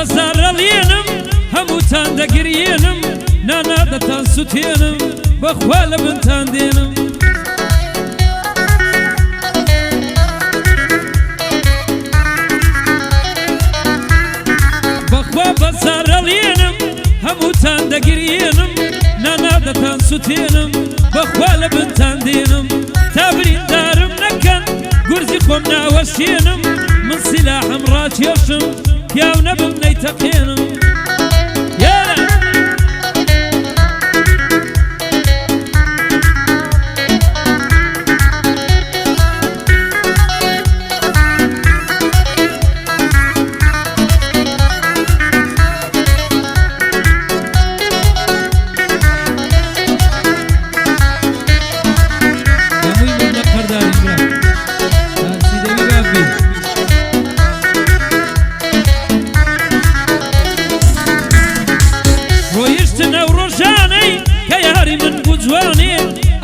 بەزارە لێنم هەمووتان دەگرێنم نانا دەتان سوتێنم بەخوا لە بنتان دێنم بەخوا بەزارە لێنم هەمووتان دەگرێنم نانا دەتان سوتێنم بەخوا لە بنتان دێنم تا بریندارم نەکەن گورزی خۆم ناوەشێنم من سلاحم ڕاکێشم پیاو نەبم نەیتەقێنم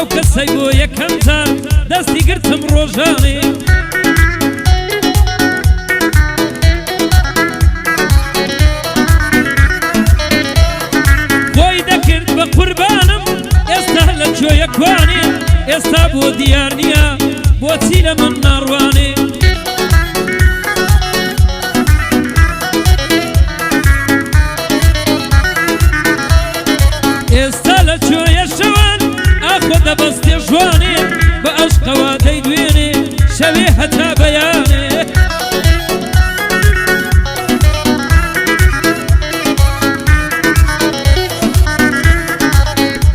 ئەو کەسەی بۆ یەکەمتان دەستی گرتم ڕۆژانێ خۆی دەکرد بە قوربانم ئێستا لە جۆیە کوانێ ئێستا بۆ دیار نییە بۆچی لە من ناڕوانێ ئێستا لە جۆیە شەوان ئاخۆ دەبەستێ ژوانێ بە ئەشقەوا دەیدوێنێ شەوێ هەتا بەیانێ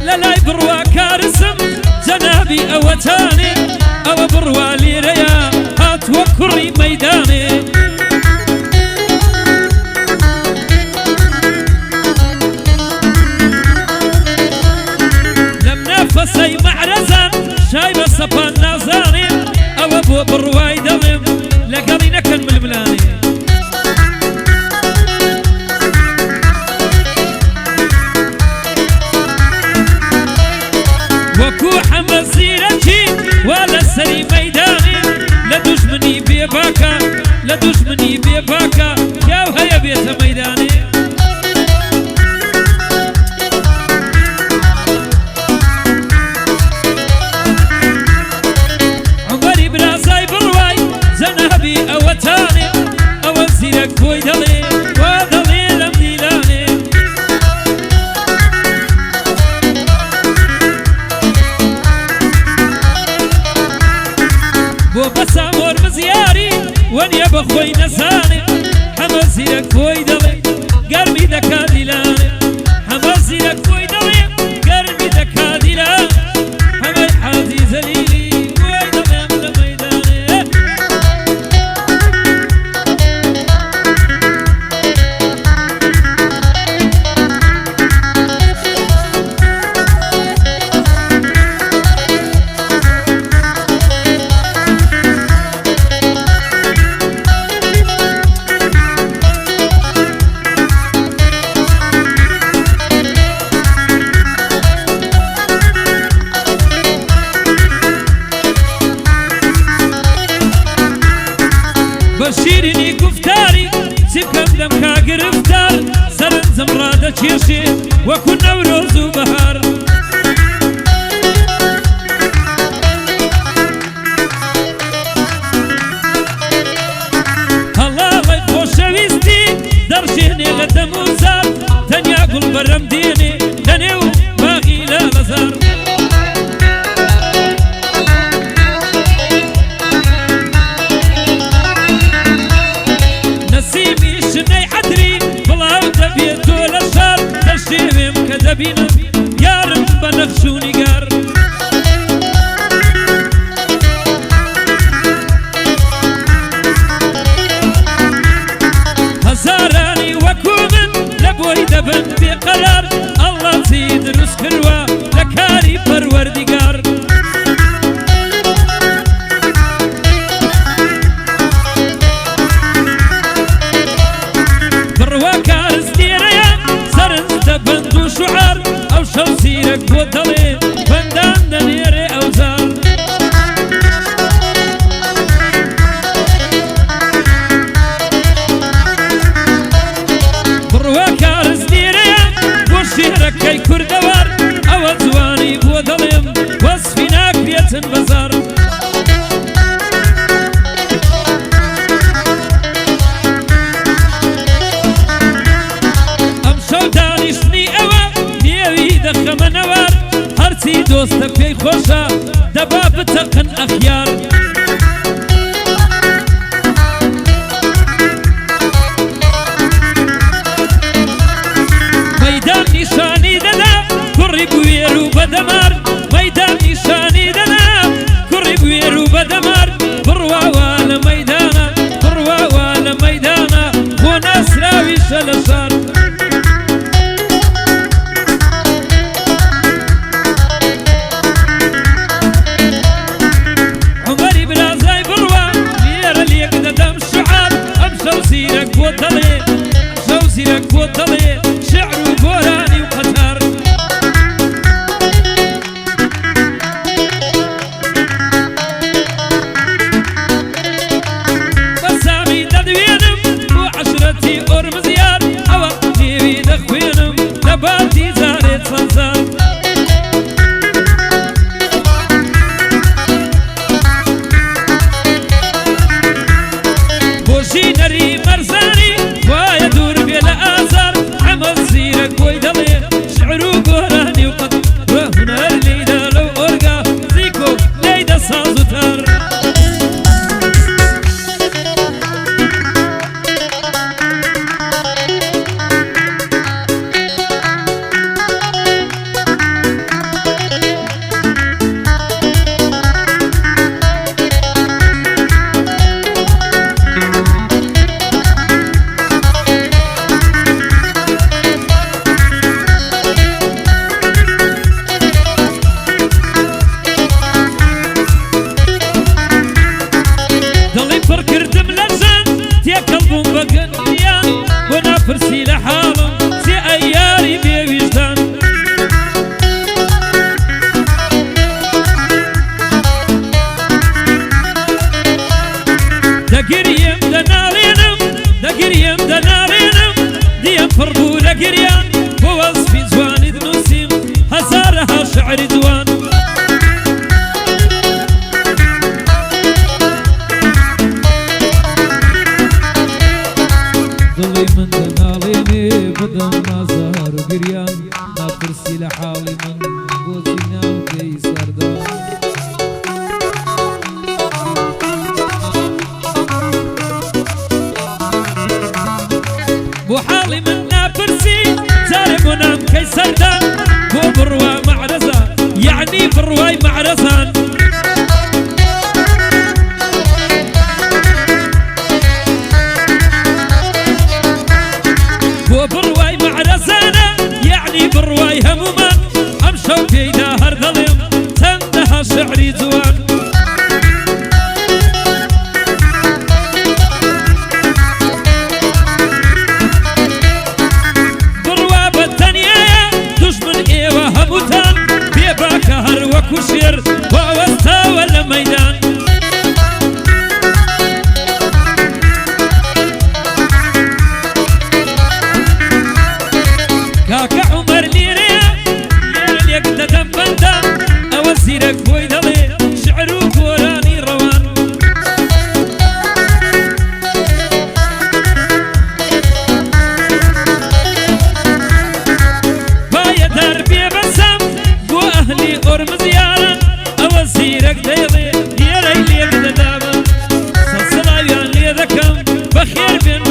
لە لای بڕوا کارسم جەنابی ئەوەتانێ ئەوە بڕوا لێرەیە هاتووە کوڕی مەیدانێ فەسەی مەعرەزان شای بە سەپان نازانێ ئەوە بۆ بڕوای دەڵێم لەگەڵی نەکەن ململانێ وەکو حەمە زیرەکی وا لە سەری مەیدانێ لە دوژمنی بێباکە لە دوژمنی بێباکە پیاو هەیە بێتە مەیدانێ ئەوەتانێ ئەوە زیرەک بۆی دەڵێ وا دەڵێ لەم دیلانێ بۆ بەسا مۆرمزیاری وەنیە بەخۆی نەزانێ هەمە زیرەک بۆی دەڵێ گەرمی دەکا دیلانێ هەمە زیرەک بۆی دەڵێ گەرمی دەکا دیلانێ هەمەی حازی زەلیلی بەشیرنی گفتاری چکەم لەم کاگرفتار سەرنجەم ڕادەکێشێ وەکو نەورۆز و بەهار هەڵاڵی خۆشەویستی دەڕژێنێ لە دەم و زار تەنیا گوڵ بەرەم دێنێ لە نێو باغی لە بەزار دەبینم یارم بە نەخش و نیگار هەزارانی وەکو من لە بۆی دەبن بێقەرار ئەڵڵا چی دروست کردووە لە کاری پەروەردیگار بڕوا کارز دێرەیە سەرنج دەبند و شوعار ئەو شەو سیرەک بۆ دەڵێ بەندان دەنێرێ ئەوزار دۆستە پێی خۆشە دەبا بتەقن ئەخیار مەیدان نیشانی دەدا کوڕی بوێر و بەدەمار مەیدان نیشانی دەدا کوڕی بوێر و بەدەمار بڕواوە لە مەیدانە بڕواوە لە مەیدانە بۆ ناسراویشە لە شار زيرك بوطلي شعر وقراني وقطر بسامي تدوينم وعشرتي أرمزيار أوا جيبي دخوينم نباتي زارت صنصار بوشي نري مرزاني ويا دور بلا آثار عمل سيرك ويدلي شعر وقراني وقطر وهنر ليدا لو أرقى زيكو ليدا صاز وتار كردم لزن تيك البوم بقنيان وانا فرسي لحالم سي اياري بوجدان دقريم دنالينم دقريم دنالينم ديم فربو لقريان بوصفي زواني دنوسيم هزارها شعر دوان ضلي من دناليني بدم نازار وقريان نافرسي لحالي من بوزينا وكي سردان بو حالي من نافرسي زارب ونام كي سردان بو بروا معرزة يعني برواي معرزان برواي معرزانة يعني برواي همومان أمشوا فينا هرذلهم تندها شعري زوان بروا بالتنيايا دشمن إيوة هموتان بيباك هر وكوشير ووستا ولا ميدان كاكا عمر ليريا ياليك تدم بندا أوزيرك بوي دلي شعر وقراني روان بايا دربي بسام بو أهلي أرمزيانا أوزيرك ديضي يالي ليك تدابا سلسلا يان ليذكم بخير بين